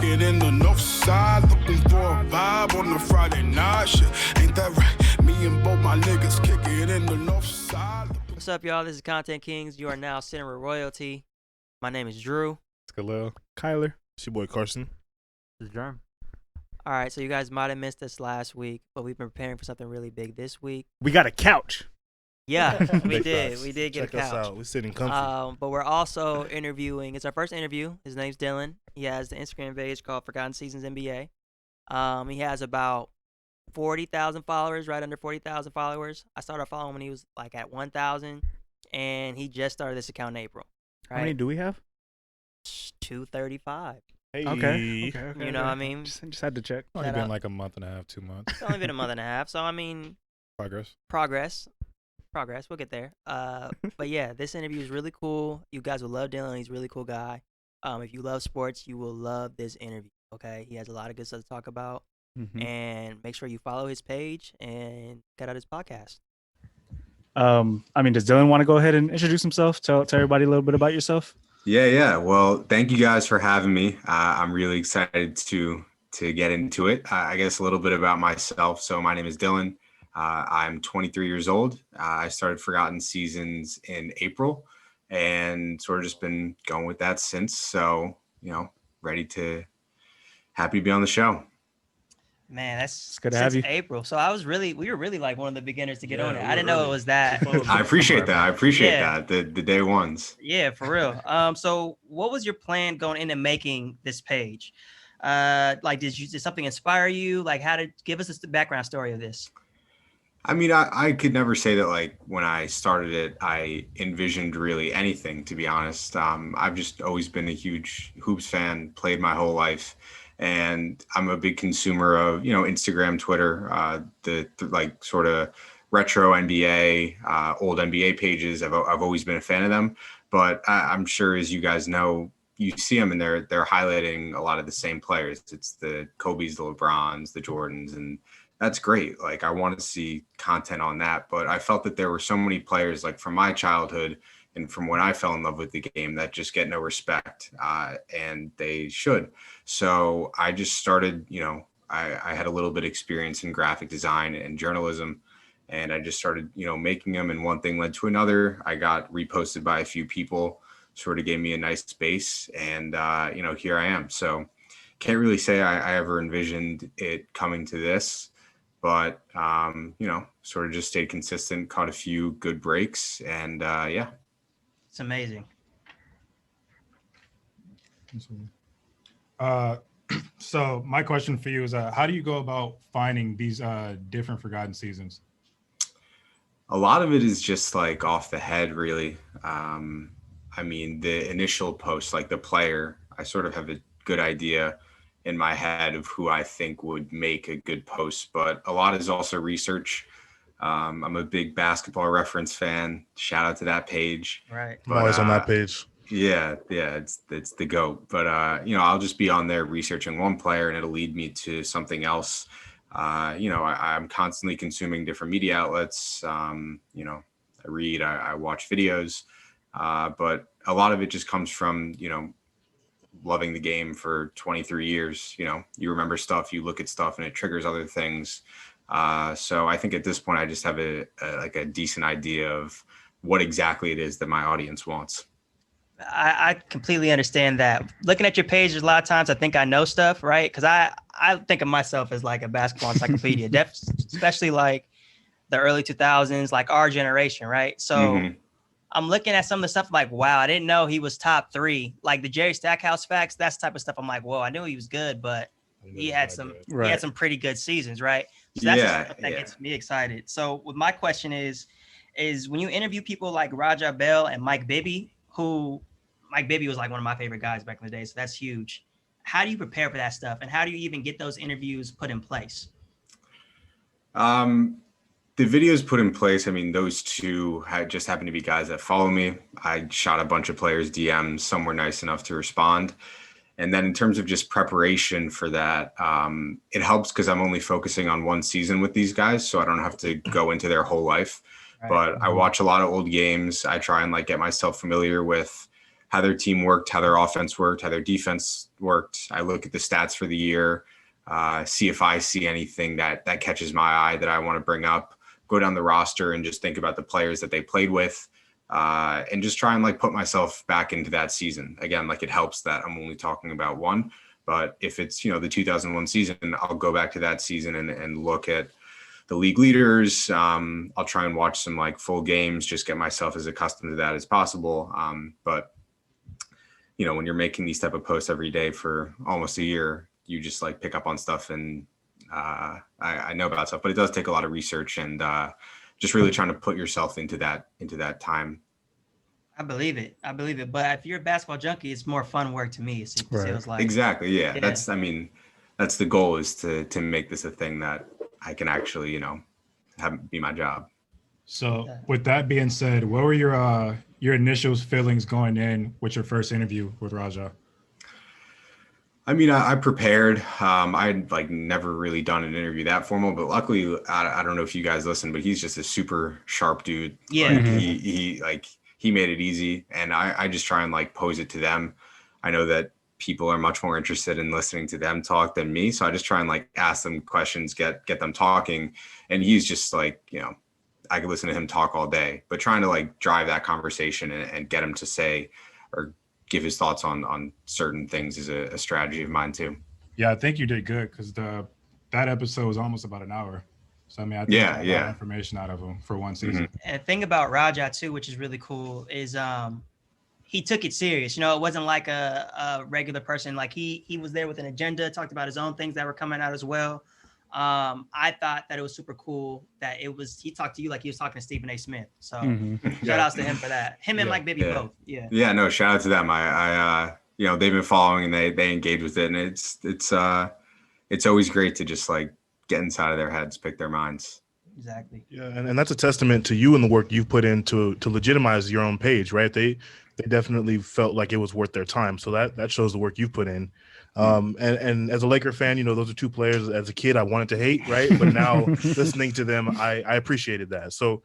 it in the north side, looking for a vibe on the Friday night shit. Ain't that right? Me and both my niggas kick it in the north side. What's up, y'all? This is Kontent Kingz. You are now sitting with royalty. My name is Drew. It's Khalil. Kyler. It's your boy Carson. This is Germ. All right, so you guys might have missed us last week, but we've been preparing for something really big this week. We got a couch. Yeah, we Big did. facts. We did get Check a us couch. out. We're sitting comfy. But we're also interviewing. It's our first interview. His name's Dylan. He has the Instagram page called ForgottenSeasonsNBA. He has about 40,000 followers, right under 40,000 followers. I started following him when he was like at 1,000, and he just started this account in April. Right? How many do we have? 235. Hey. You know what I mean? Just had to check. Only Shout been out. like a month and a half, 2 months. It's only been a month and a half, so I mean, Progress. progress. We'll get there. But yeah, this interview is really cool. You guys will love Dylan. He's a really cool guy. If you love sports, you will love this interview. Okay, he has a lot of good stuff to talk about, and make sure you follow his page and check out his podcast. Does Dylan want to go ahead and introduce himself? Tell everybody a little bit about yourself. Yeah. Well, thank you guys for having me. I'm really excited to get into it. I guess a little bit about myself. So my name is Dylan. I'm 23 years old. I started Forgotten Seasons in April and sort of just been going with that since. So, happy to be on the show. Man, It's good to have you. April. So we were really like one of the beginners to get on it. we I didn't were know it early. was that. I appreciate that. Yeah. The day ones. Yeah, for real. So what was your plan going into making this page? Did something inspire you? Like, give us the background story of this? I mean, I could never say that like when I started it, I envisioned really anything, to be honest. I've just always been a huge hoops fan, played my whole life. And I'm a big consumer of, Instagram, Twitter, the sort of retro NBA, old NBA pages. I've always been a fan of them. But I'm sure, as you guys know, you see them and they're highlighting a lot of the same players. It's the Kobe's, the LeBrons, the Jordans, and that's great. Like, I want to see content on that. But I felt that there were so many players, like from my childhood and from when I fell in love with the game, that just get no respect, and they should. So I just started, I had a little bit of experience in graphic design and journalism, and I just started, making them, and one thing led to another. I got reposted by a few people, sort of gave me a nice space, and, here I am. So can't really say I ever envisioned it coming to this, but, sort of just stayed consistent, caught a few good breaks, and yeah. It's amazing. So my question for you is, how do you go about finding these different Forgotten Seasons? A lot of it is just like off the head, really. The initial post, like the player, I sort of have a good idea in my head of who I think would make a good post, but a lot is also research. I'm a big Basketball Reference fan. Shout out to that page. Right. I'm always on that page. Yeah, it's the GOAT. But I'll just be on there researching one player, and it'll lead me to something else. I'm constantly consuming different media outlets. I read, I watch videos, but a lot of it just comes from loving the game for 23 years. You remember stuff, you look at stuff, and it triggers other things. So I think at this point, I just have a decent idea of what exactly it is that my audience wants. I completely understand that. Looking at your page, there's a lot of times I think I know stuff, right? Because I think of myself as like a basketball encyclopedia, especially like the early 2000s, like our generation, right? So I'm looking at some of the stuff like, wow, I didn't know he was top 3. Like the Jerry Stackhouse facts, that's the type of stuff. I'm like, whoa, I knew he was good, but he had some pretty good seasons, right? So that's the stuff that gets me excited. So what my question is when you interview people like Raja Bell and Mike Bibby, who Mike Bibby was like one of my favorite guys back in the day, so that's huge. How do you prepare for that stuff, and how do you even get those interviews put in place? The videos put in place, those two just happened to be guys that follow me. I shot a bunch of players' DMs. Some were nice enough to respond. And then in terms of just preparation for that, it helps because I'm only focusing on one season with these guys, so I don't have to go into their whole life. Right. But I watch a lot of old games. I try and get myself familiar with how their team worked, how their offense worked, how their defense worked. I look at the stats for the year, see if I see anything that catches my eye that I want to bring up, go down the roster and just think about the players that they played with, and just try and like put myself back into that season. Again, like it helps that I'm only talking about one, but if it's, the 2001 season, I'll go back to that season and look at the league leaders. I'll try and watch some like full games, just get myself as accustomed to that as possible. But when you're making these type of posts every day for almost a year, you just like pick up on stuff, and I know about stuff, but it does take a lot of research and just really trying to put yourself into that time. I believe it. But if you're a basketball junkie, it's more fun work to me. It feels like. Exactly. Yeah. That's the goal, is to make this a thing that I can actually, have be my job. So with that being said, what were your initial feelings going in with your first interview with Raja? I mean, I prepared. I'd like never really done an interview that formal, but luckily, I don't know if you guys listen, but he's just a super sharp dude. Yeah. Like, he made it easy, and I just try and like pose it to them. I know that people are much more interested in listening to them talk than me, so I just try and like ask them questions, get them talking, and he's just like, I could listen to him talk all day, but trying to like drive that conversation and get him to say or give his thoughts on certain things is a strategy of mine too. Yeah, I think you did good, because that episode was almost about an hour. So I mean, I think I got a lot of information out of him for one season. Mm-hmm. And the thing about Raja too, which is really cool, is he took it serious. It wasn't like a regular person. Like he was there with an agenda, talked about his own things that were coming out as well. I thought that it was super cool that he talked to you like he was talking to Stephen A. Smith. So shout outs to him for that. Him and like Bibby both. Yeah. Yeah, no, shout out to them. I they've been following and they engage with it, and it's always great to just like get inside of their heads, pick their minds. Exactly. Yeah, and that's a testament to you and the work you've put in to legitimize your own page, right? They definitely felt like it was worth their time. So that shows the work you've put in. And as a Laker fan, those are two players as a kid I wanted to hate, right? But now listening to them, I appreciated that. So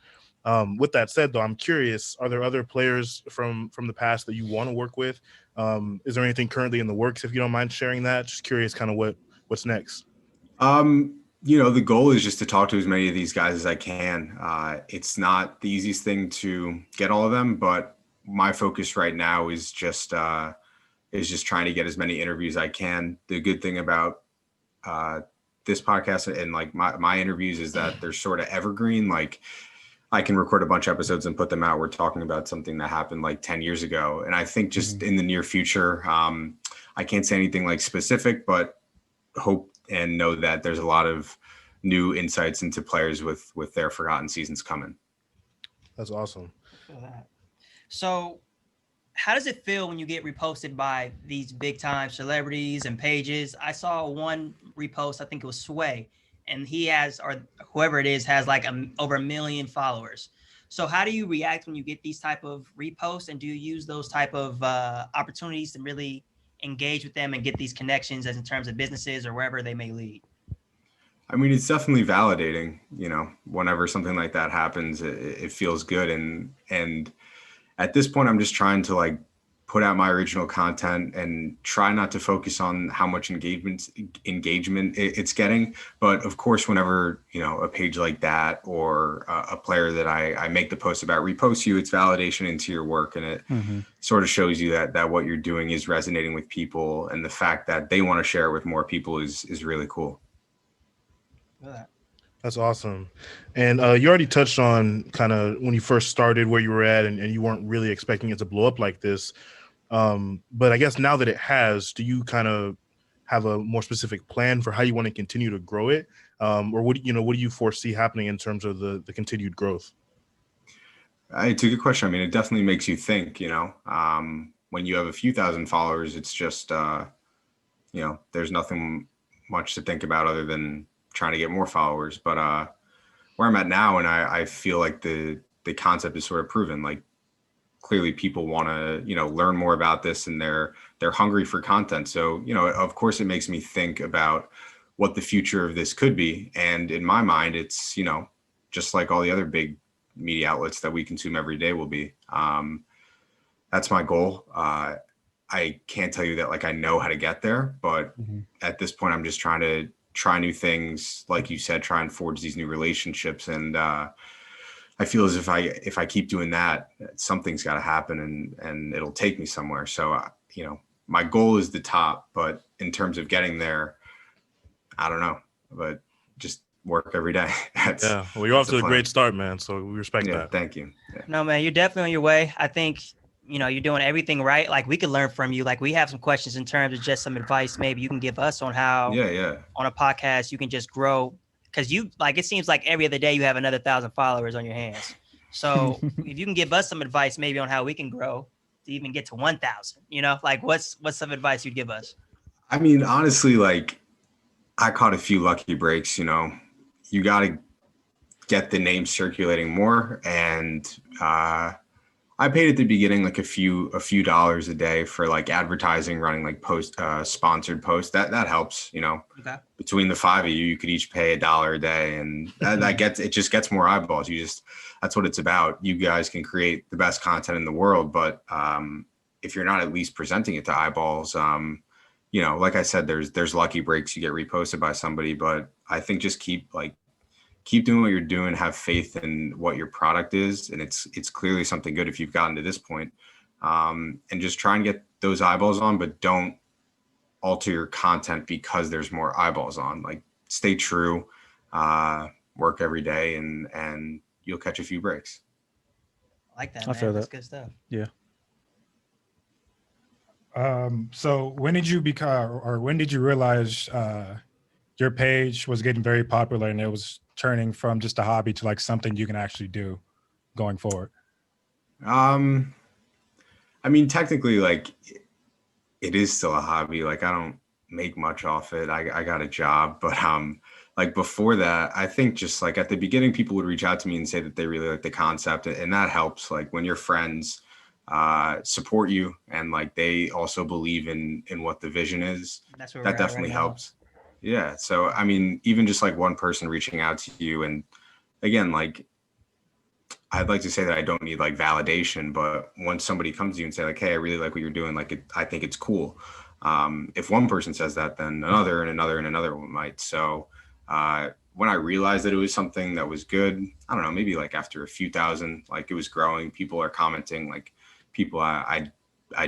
with that said, though, I'm curious, are there other players from the past that you want to work with? Is there anything currently in the works, if you don't mind sharing that? Just curious kind of what's next. The goal is just to talk to as many of these guys as I can. It's not the easiest thing to get all of them, but my focus right now is just trying to get as many interviews as I can. The good thing about this podcast and like my interviews is that they're sort of evergreen. Like I can record a bunch of episodes and put them out. We're talking about something that happened like 10 years ago. And I think just in the near future, I can't say anything like specific, but hope and know that there's a lot of new insights into players with their Forgotten Seasons coming. That's awesome. So how does it feel when you get reposted by these big time celebrities and pages? I saw one repost, I think it was Sway, and he has, or whoever it is, has like over 1 million followers. So how do you react when you get these type of reposts, and do you use those type of opportunities to really engage with them and get these connections as in terms of businesses or wherever they may lead? I mean, it's definitely validating, whenever something like that happens, it feels good. And at this point, I'm just trying to like put out my original content and try not to focus on how much engagement it's getting. But of course, whenever, a page like that or a player that I make the post about reposts you, it's validation into your work. And it sort of shows you that what you're doing is resonating with people. And the fact that they want to share it with more people is really cool. That's awesome. And you already touched on kind of when you first started where you were at, and you weren't really expecting it to blow up like this. But I guess now that it has, do you kind of have a more specific plan for how you want to continue to grow it? Or what do you foresee happening in terms of the continued growth? It's a good question. I mean, it definitely makes you think, when you have a few thousand followers, it's just, there's nothing much to think about other than trying to get more followers. But where I'm at now, and I feel like the concept is sort of proven. Like clearly people want to learn more about this, and they're hungry for content. So of course it makes me think about what the future of this could be. And in my mind, it's just like all the other big media outlets that we consume every day will be. that's my goal. I can't tell you that like I know how to get there, but at this point, I'm just trying to try new things. Like you said, try and forge these new relationships. And I feel as if I keep doing that, something's got to happen and it'll take me somewhere. So, you know, my goal is the top, but in terms of getting there, I don't know, but just work every day. Well, you're off to a great start, man. So we respect that. Thank you. Yeah. No, man, you're definitely on your way. I think, you know, you're doing everything right. Like we could learn from you. Like we have some questions in terms of just some advice maybe you can give us on how on a podcast you can just grow. Because you like it seems like every other day you have another 1,000 followers on your hands. So if you can give us some advice maybe on how we can grow to even get to 1,000, you know, like what's some advice you'd give us? I mean, honestly, like I caught a few lucky breaks, you know. You got to get the name circulating more. And I paid at the beginning like a few dollars a day for like advertising, running like sponsored posts. That helps, you know. Okay. Between the 5 of you could each pay $1 a day, and it just gets more eyeballs. That's what it's about. You guys can create the best content in the world, but if you're not at least presenting it to eyeballs, you know, like I said, there's lucky breaks. You get reposted by somebody, but I think just keep doing what you're doing, have faith in what your product is. And it's clearly something good if you've gotten to this point, and just try and get those eyeballs on, but don't alter your content because there's more eyeballs on. Like stay true, work every day and you'll catch a few breaks. I like that. I feel That's that. good stuff. Yeah. So when did you realize your page was getting very popular and it was turning from just a hobby to like something you can actually do going forward? I mean, technically, like it is still a hobby. Like I don't make much off it. I got a job, but like before that, I think just like at the beginning, people would reach out to me and say that they really like the concept, and that helps. Like when your friends support you and like they also believe in what the vision is, that definitely helps. Yeah. So, I mean, even just like one person reaching out to you, and again, like, I'd like to say that I don't need like validation, but once somebody comes to you and say like, hey, I really like what you're doing, like, I think it's cool. If one person says that, then another and another and another one might. So, when I realized that it was something that was good, I don't know, maybe like after a few thousand, like it was growing, people are commenting, like people I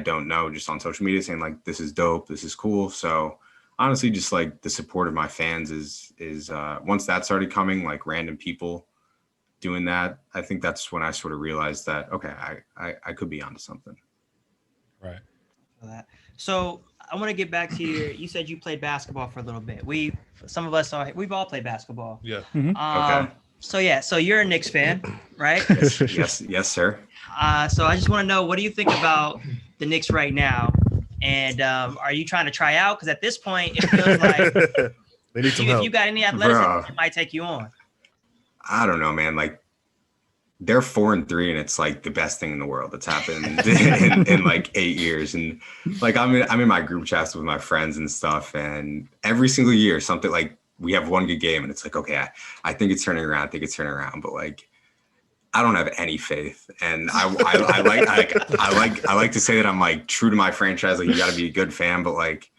don't know, just on social media saying like, this is dope, this is cool. So, honestly, just like the support of my fans is once that started coming, like random people doing that, I think that's when I sort of realized that, okay, I could be onto something. Right. So I want to get back to you said you played basketball for a little bit. We've all played basketball. Yeah. Okay. So you're a Knicks fan, right? Yes, sir. So I just want to know, what do you think about the Knicks right now? And are you trying to try out? Because at this point, it feels like they need some help. If you got any athleticism, it might take you on. I don't know, man. Like they're 4-3, and it's like the best thing in the world that's happened in like 8 years. And like I'm in my group chats with my friends and stuff, and every single year something like we have one good game, and it's like, okay, I think it's turning around. But like, I don't have any faith, and I like to say that I'm like true to my franchise. Like you got to be a good fan, but like,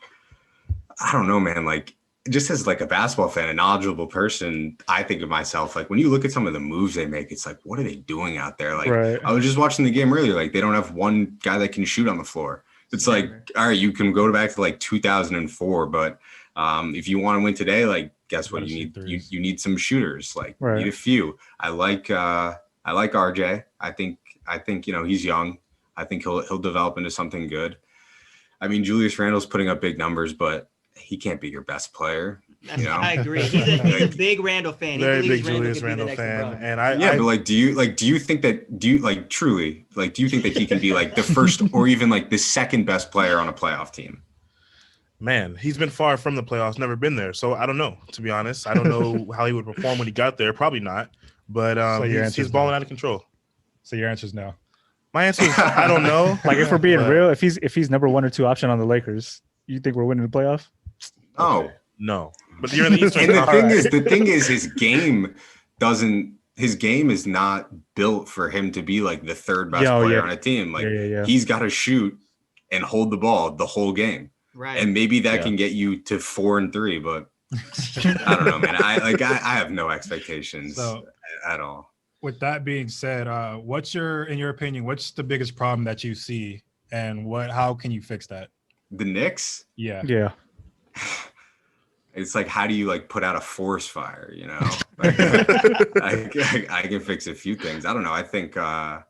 I don't know, man. Like just as like a basketball fan, a knowledgeable person, I think of myself like when you look at some of the moves they make, it's like, what are they doing out there? Like I was just watching the game earlier. Like they don't have one guy that can shoot on the floor. It's like, all right, you can go back to like 2004, but if you want to win today, like guess what? You need some shooters. Like you need a few. I like RJ. I think you know, he's young. I think he'll develop into something good. I mean, Julius Randle's putting up big numbers, but he can't be your best player. You know? I agree. He's a big Randle fan. Very big Julius Randle fan. And but like, do you think that he can be like the first or even like the second best player on a playoff team? Man, he's been far from the playoffs, never been there. So I don't know, to be honest. I don't know how he would perform when he got there. Probably not. But he's balling out of control. So your answer is no. My answer is I don't know. Like if we're being real, if he's number 1 or 2 option on the Lakers, you think we're winning the playoff? Oh no. But you're in the Eastern. And the thing is, his game doesn't his game is not built for him to be like the third best Yeah, player yeah. on a team. Like Yeah. he's got to shoot and hold the ball the whole game. Right. And maybe that Yeah. can get you to 4 and 3, but I don't know, man. I have no expectations at all. With that being said, in your opinion, what's the biggest problem that you see, and how can you fix that? The Knicks? Yeah. Yeah. It's like, how do you like put out a forest fire, you know? Like, I can fix a few things. I don't know. I think the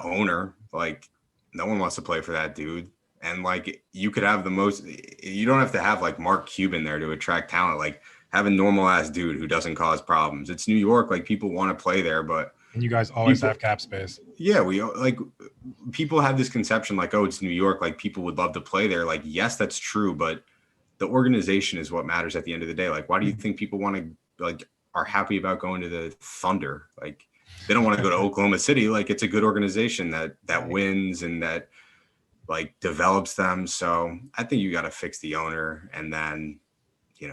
owner, like, no one wants to play for that dude. And like, you could have you don't have to have like Mark Cuban there to attract talent. Like, have a normal ass dude who doesn't cause problems. It's New York. Like, people want to play there, but And you guys always have cap space. yeah, people have this conception like, oh, it's New York. Like, people would love to play there. Like, yes, that's true, but the organization is what matters at the end of the day. Like, why do you think people want to are happy about going to the Thunder? Like, they don't want to go to Oklahoma City. Like, it's a good organization that wins and that like develops them. So I think you got to fix the owner, and then, you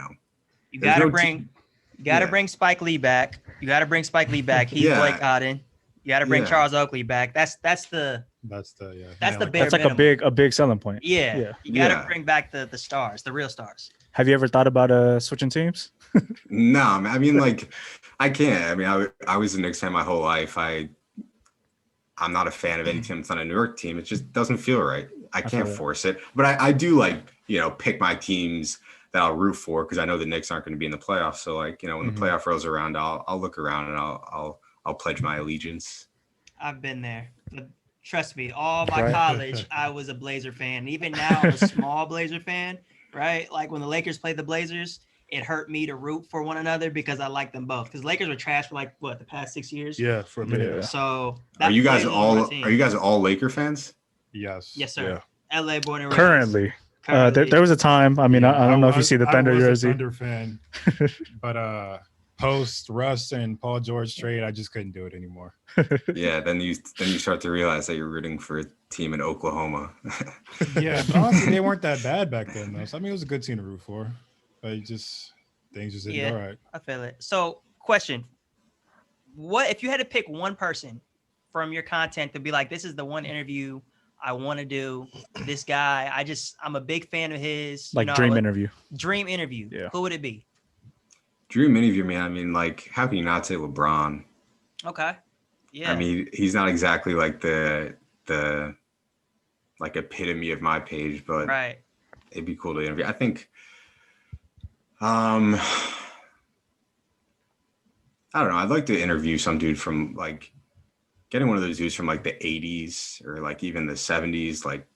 got to bring Spike Lee back. You got to bring Spike Lee back. He's boycotting. You got to bring Charles Oakley back. That's the bare That's like minimum. a big selling point. Yeah. You got to bring back the stars, the real stars. Have you ever thought about switching teams? No, I mean, like, I can't. I mean, I was a Knicks fan my whole life. I'm not a fan of any team that's not a New York team. It just doesn't feel right. I can't force it. But I do, like, pick my teams that I'll root for, because I know the Knicks aren't going to be in the playoffs. So, like, when the playoff rolls around, I'll look around and I'll pledge my allegiance. I've been there. Trust me, all my college, I was a Blazer fan. Even now, I'm a small Blazer fan, right? Like, when the Lakers played the Blazers, it hurt me to root for one another because I like them both. Because Lakers were trash for the past 6 years. Yeah, for a minute. So are you guys all Laker fans? Yes. Yes, sir. Yeah. LA born and raised. Currently. There was a time. I mean, I don't know if you see the Thunder jersey. I was a Thunder fan, but post Russ and Paul George trade, I just couldn't do it anymore. Yeah, then you start to realize that you're rooting for a team in Oklahoma. Yeah, but honestly, they weren't that bad back then, though. So, I mean, it was a good team to root for. But things just didn't go right. I feel it. So, question: what if you had to pick one person from your content to be like, this is the one interview I want to do? This guy, I'm a big fan of his. Like, dream interview. Dream interview. Yeah. Who would it be? Dream interview, man. I mean, like, how can you not say LeBron? Okay. Yeah. I mean, he's not exactly like the like epitome of my page, but right. It'd be cool to interview. I think. I don't know. I'd like to interview some dude from, like, getting one of those dudes from like the 80s or like even the 70s, like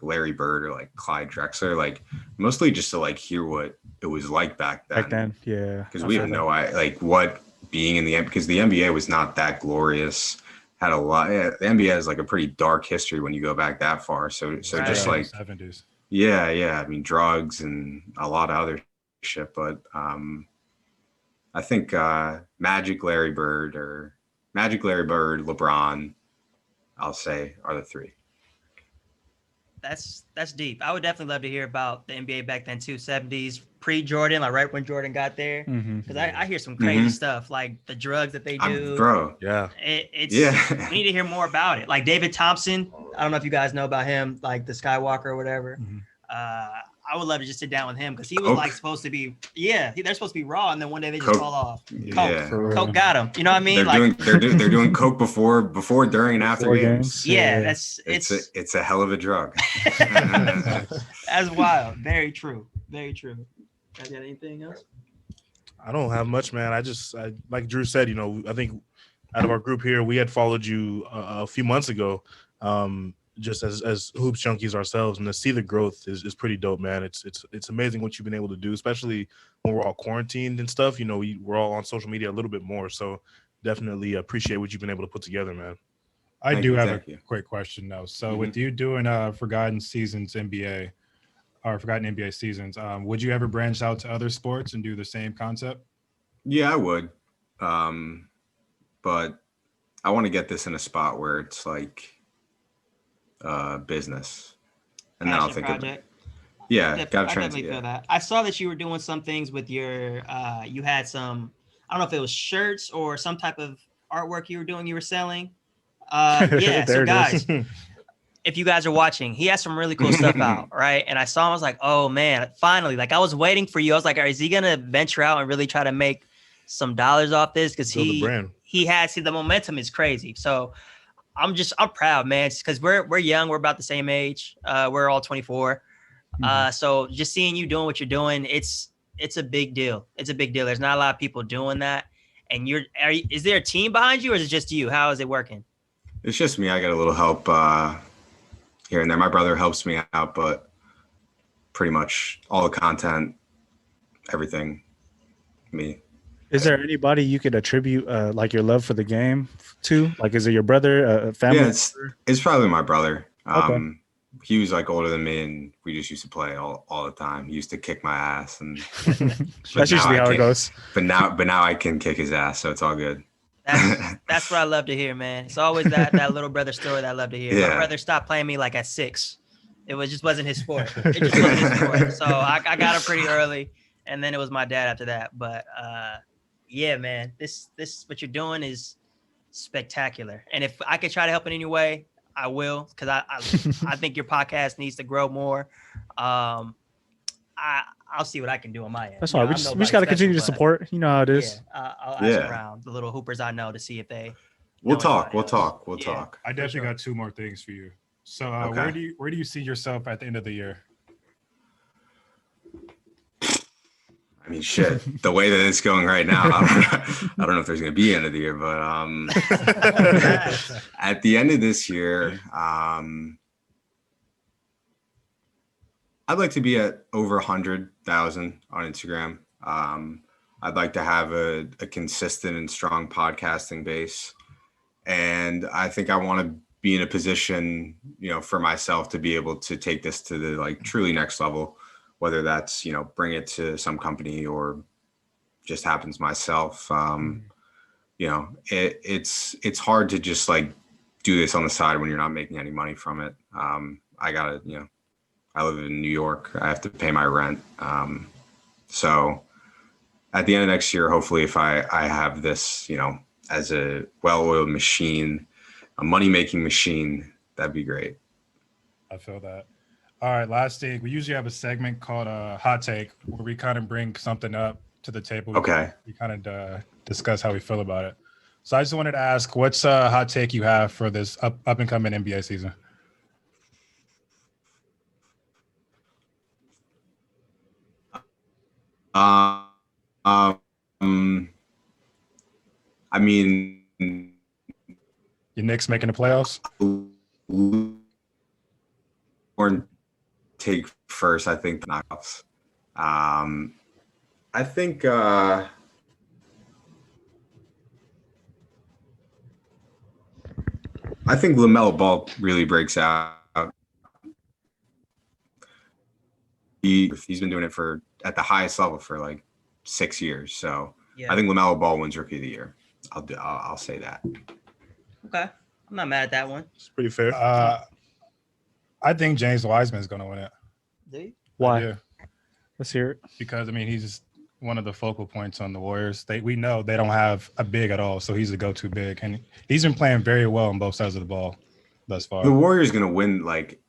Larry Bird or like Clyde Drexler, like mostly just to like hear what it was like back then. Yeah. Because we have no idea, like, what being in the, because the NBA was not that glorious. Had a lot. Yeah, the NBA has like a pretty dark history when you go back that far. So Right. just like 70s. Yeah. I mean, drugs and a lot of other shit. But I think Magic, Larry Bird, LeBron, I'll say, are the three. That's deep. I would definitely love to hear about the NBA back then too, 70s, pre-Jordan, like right when Jordan got there. Because I hear some crazy stuff, like the drugs that they do. Bro. Yeah. We need to hear more about it. Like David Thompson, I don't know if you guys know about him, like the Skywalker or whatever. I would love to just sit down with him because he was like supposed to be, they're supposed to be raw, and then one day they just fall off. Coke got him. You know what I mean? They're doing coke before, during, and after games. Yeah, it's a hell of a drug. That's wild. Very true. Very true. Got anything else? I don't have much, man. I like Drew said, I think out of our group here, we had followed you a few months ago, just as hoops junkies ourselves, and to see the growth is pretty dope, man. It's amazing what you've been able to do, especially when we're all quarantined and stuff. We're all on social media a little bit more, so definitely appreciate what you've been able to put together, man. I do have a quick question though. So with you doing Forgotten Seasons NBA or Forgotten NBA Seasons, would you ever branch out to other sports and do the same concept? Yeah, I would. But I want to get this in a spot where it's like business, and then I'll think of it. Yeah, I definitely feel that. I saw that you were doing some things with your you had some I don't know if it was shirts or some type of artwork you were selling. There So it guys, is. if you guys are watching, he has some really cool stuff out, right? And I saw him, I was like, oh man, finally. Like I was waiting for you. I was like, is he gonna venture out and really try to make some dollars off this? Because Build a brand. the momentum is crazy. So I'm proud, man, because we're young, we're about the same age. We're all 24. So just seeing you doing what you're doing, it's a big deal. It's a big deal. There's not a lot of people doing that. And is there a team behind you, or is it just you? How is it working? It's just me. I got a little help here and there. My brother helps me out, but pretty much all the content, everything, me. Is there anybody you could attribute like your love for the game to? Like, is it your brother, a family? Yeah, it's probably my brother. Okay. He was like older than me, and we just used to play all the time. He used to kick my ass, and That's usually how it goes. But now I can kick his ass, so it's all good. That's what I love to hear, man. It's always that little brother story that I love to hear. Yeah. My brother stopped playing me like at 6. It just wasn't his sport. It just wasn't his sport. So I got him pretty early, and then it was my dad after that. But yeah, man, this what you're doing is spectacular. And if I could try to help in any way, I will, because I think your podcast needs to grow more. I'll see what I can do on my end. That's all right. We just got to continue to support. You know how it is. Yeah, I'll ask around the little hoopers I know to see if they. We'll talk. I definitely got 2 more things for you. So Okay. where do you see yourself at the end of the year? I mean, shit. The way that it's going right now, I don't know if there's going to be end of the year, but at the end of this year, I'd like to be at over 100,000 on Instagram. I'd like to have a consistent and strong podcasting base, and I think I want to be in a position, for myself to be able to take this to the like truly next level. Whether that's, bring it to some company or just happens myself. It's hard to just like do this on the side when you're not making any money from it. I gotta, I live in New York. I have to pay my rent. So at the end of next year, hopefully if I have this, as a well-oiled machine, a money-making machine, that'd be great. I feel that. All right, last thing. We usually have a segment called Hot Take, where we kind of bring something up to the table. Okay. We kind of discuss how we feel about it. So I just wanted to ask, what's a hot take you have for this up and coming NBA season? I mean, Your Knicks making the playoffs? or take first, I think the knockouts. I think LaMelo Ball really breaks out. He's been doing it at the highest level for like 6 years. So Yeah. I think LaMelo Ball wins Rookie of the Year. I'll say that. Okay. I'm not mad at that one. It's pretty fair. I think James Wiseman is going to win it. Do you? Why? Yeah, Let's hear it. because he's one of the focal points on the Warriors. We know they don't have a big at all, so he's a go-to big, and he's been playing very well on both sides of the ball thus far. The Warriors going to win. Like,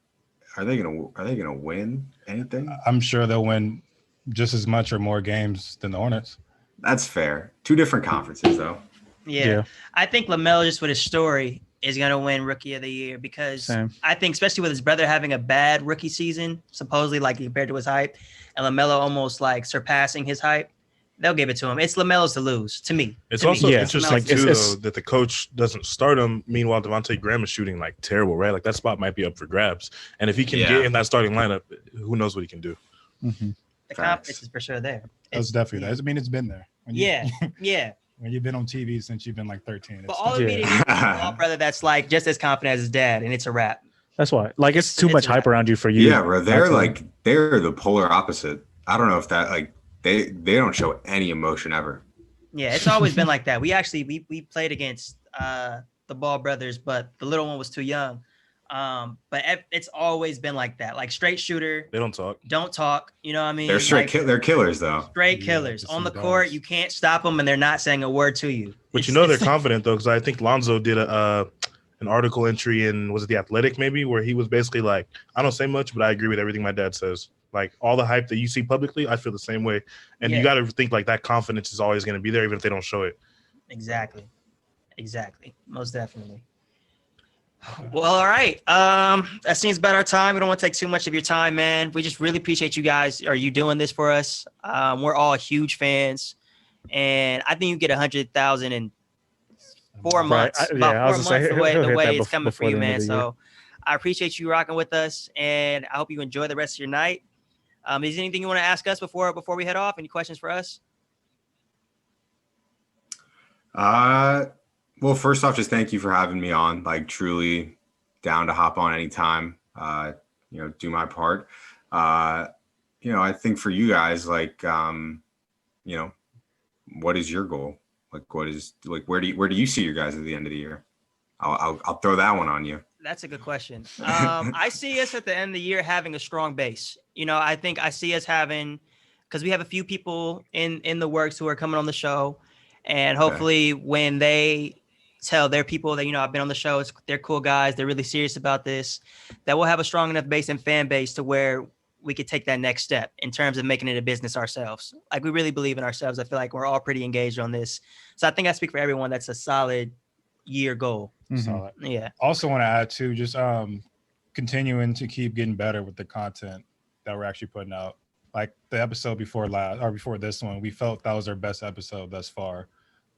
are they going to win anything? I'm sure they'll win just as much or more games than the Hornets. That's fair. 2 different conferences though. Yeah. I think LaMelo, just with his story, is going to win Rookie of the Year because Same. I think, especially with his brother having a bad rookie season, supposedly like compared to his hype, and LaMelo almost like surpassing his hype, they'll give it to him. It's LaMelo's to lose, to me. It's To me. also Yeah. interesting Like, too, it's- though, that the coach doesn't start him. Meanwhile, Devontae Graham is shooting like terrible, right? Like that spot might be up for grabs. And if he can Yeah. get in that starting lineup, who knows what he can do? Mm-hmm. The Facts. confidence is for sure there. That's definitely that. It's been there. When you- Yeah. when you've been on TV since you've been like 13. But It's all of it is a small brother that's like just as confident as his dad, and it's a wrap. That's why. Like, it's too It's much a hype wrap. around you for you. Yeah, bro. They're not to- they're the polar opposite. I don't know if that like they don't show any emotion ever. Yeah, it's always been like that. We actually we played against the Ball brothers, but the little one was too young. But it's always been like that. Like straight shooter, They don't talk. don't talk. You know what I mean? They're straight. Like, They're killers, though. straight Yeah, killers it's on the some court. dogs. You can't stop them, and they're not saying a word to you. But It's- they're it's- confident though, because I think Lonzo did an article entry in, was it The Athletic maybe, where he was basically like, I don't say much, but I agree with everything my dad says. Like all the hype that you see publicly, I feel the same way. And Yeah. you got to think like that confidence is always going to be there, even if they don't show it. Exactly. Most definitely. Well, all right. That seems about our time. We don't want to take too much of your time, man. We just really appreciate you guys. Are you doing this for us? We're all huge fans, and I think you get 100,000 in 4 months. Yeah, About I 4 was gonna months say, the way he'll hit that it's coming for before you, the end man. of the year. So I appreciate you rocking with us, and I hope you enjoy the rest of your night. Is there anything you want to ask us before we head off? Any questions for us? Well, first off, just thank you for having me on. Like, truly down to hop on anytime. Do my part. I think for you guys, like, what is your goal? Like, where do you see your guys at the end of the year? I'll throw that one on you. That's a good question. I see us at the end of the year having a strong base. I think I see us having, because we have a few people in the works who are coming on the show, and hopefully when they tell their people that, I've been on the show, they're cool guys, they're really serious about this, that we'll have a strong enough base and fan base to where we could take that next step in terms of making it a business ourselves. Like, we really believe in ourselves. I feel like we're all pretty engaged on this. So I think I speak for everyone. That's a solid year goal. Mhm. Solid. Yeah. Also want to add too, just continuing to keep getting better with the content that we're actually putting out. Like the episode before this one, we felt that was our best episode thus far.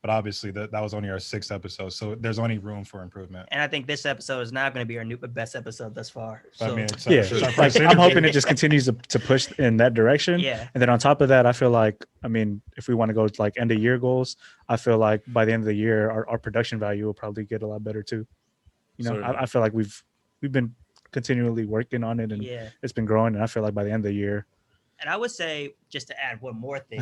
But obviously that was only our 6th episode, so there's only room for improvement. And I think this episode is not going to be our best episode thus far. But, So, I mean, it's Yeah, it's our like, first I'm interview. hoping it just continues to push in that direction. yeah. And then on top of that, I feel like, if we want to go to like end of year goals, I feel like by the end of the year, our production value will probably get a lot better too. Certainly. I feel like we've been continually working on it, and Yeah. it's been growing. And I feel like by the end of the year, And I would say, just to add one more thing,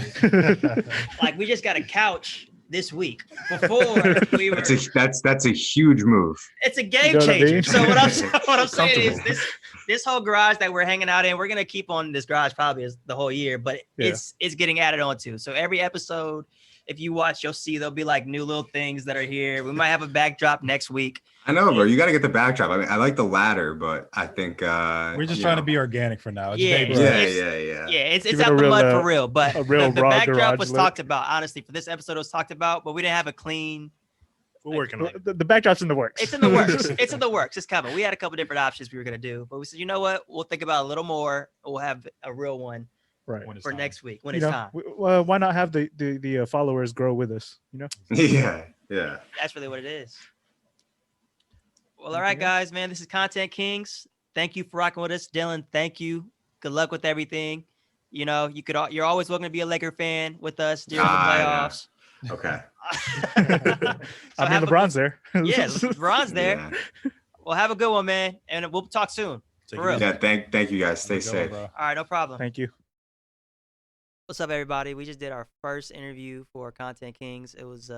like, we just got a couch this week. Before we were, That's a huge move. it's a game You know what I changer. mean? So what I'm saying is this whole garage that we're hanging out in, we're gonna keep on this garage probably as the whole year, but Yeah. it's getting added on to. So every episode, if you watch, you'll see there'll be like new little things that are here. We might have a backdrop next week. I know, bro. You got to get the backdrop. I mean, I like the ladder, but I think We're just trying to be organic for now. It's Yeah. baby Yeah, steps. yeah. Yeah, it's Give it out a the real, mud for real, but a real the raw backdrop garage was look. talked about. Honestly, for this episode, it was talked about, but we didn't have a clean. We're working on it. the backdrop's in the works. It's in the works. It's in the works. It's coming. We had a couple different options we were gonna do, but we said, you know what? We'll think about it a little more. We'll have a real one right. When it's for time. next week when You it's know, time. why not have the followers grow with us? Yeah. That's really what it is. Well, all right, guys, man. This is Kontent Kingz. Thank you for rocking with us, Dylan. Thank you. Good luck with everything. You're always welcome to be a Laker fan with us during the Yeah. playoffs. Okay. So have a LeBron's there. Yeah, LeBron's there. Yeah. Well, have a good one, man, and we'll talk soon. Take For it real. easy. Yeah. Thank you guys. Stay Have a good one, safe. bro. All right, no problem. Thank you. What's up, everybody? We just did our first interview for Kontent Kingz. It was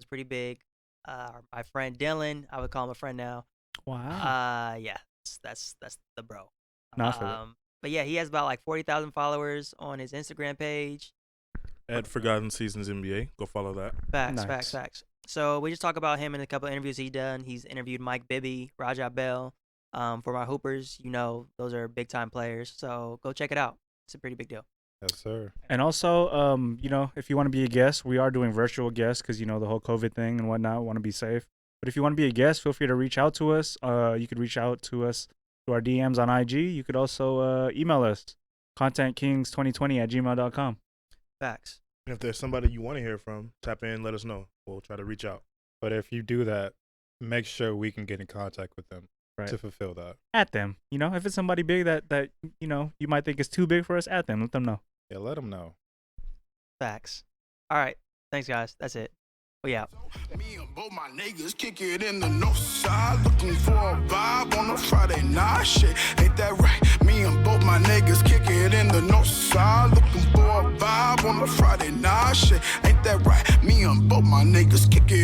pretty big. My friend Dylan, I would call him a friend now. Wow. Yeah, that's the bro. No, I feel it. But yeah, he has about like 40,000 followers on his Instagram page. At Forgotten Seasons NBA. Go follow that. Facts. So we just talk about him in a couple of interviews he's done. He's interviewed Mike Bibby, Raja Bell. For my Hoopers, those are big time players. So go check it out. It's a pretty big deal. Yes, sir. And also, if you want to be a guest, we are doing virtual guests because, the whole COVID thing and whatnot, want to be safe. But if you want to be a guest, feel free to reach out to us. You could reach out to us through our DMs on IG. You could also email us, contentkings2020@gmail.com. Facts. And if there's somebody you want to hear from, tap in, let us know. We'll try to reach out. But if you do that, make sure we can get in contact with them Right. to fulfill that. At them. If it's somebody big that you might think is too big for us, at them. Let them know. Yeah, let them know. Facts. All right. Thanks, guys. That's it. We out. Me and both my niggas kick it in the north side, looking for a vibe on a Friday night. Shit, ain't that right? Me and both my niggas kick it in the north side, looking for a vibe on a Friday night. Shit, ain't that right? Me and both my niggas kick it.